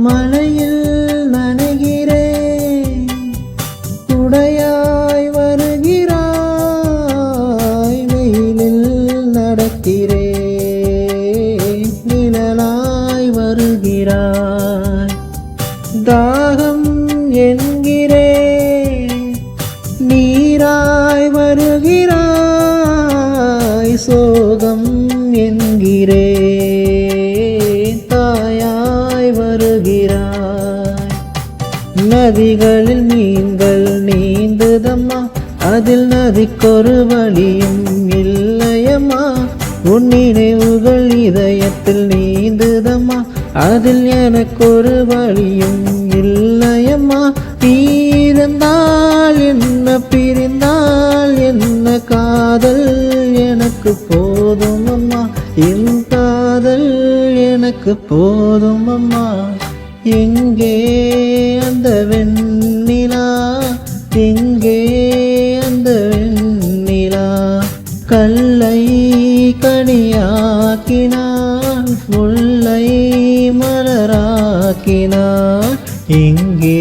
மழையில் நனைகிறேன், குடையாய் வருகிறாய். வெயிலில் நடக்கிறேன், நிழலாய் வருகிறாய். தாகம் என்கிறேன், நீராய் வருகிறாய். சோகம் என்கிறேன், தாயாய் வருகிறாய். நதிகளில் மீன்கள் நீந்துதம்மா, அதில் நதிக்கொரு வழியும் இல்லையம்மா. உன் நினைவுகள் இதயத்தில் நீந்துதம்மா, அதில் எனக்கொரு வழியும் இல்லையம்மா. இருந்தால் என்ன, பிரிந்தால் என்ன, காதல் எனக்கு போதும் அம்மா. என் காதல் எனக்கு போதும் அம்மா. எங்கே அந்த வெண்ணிலா, எங்கே அந்த வெண்ணிலா? கல்லை கனியாக்கினான், முல்லை மலராக்கினான். எங்கே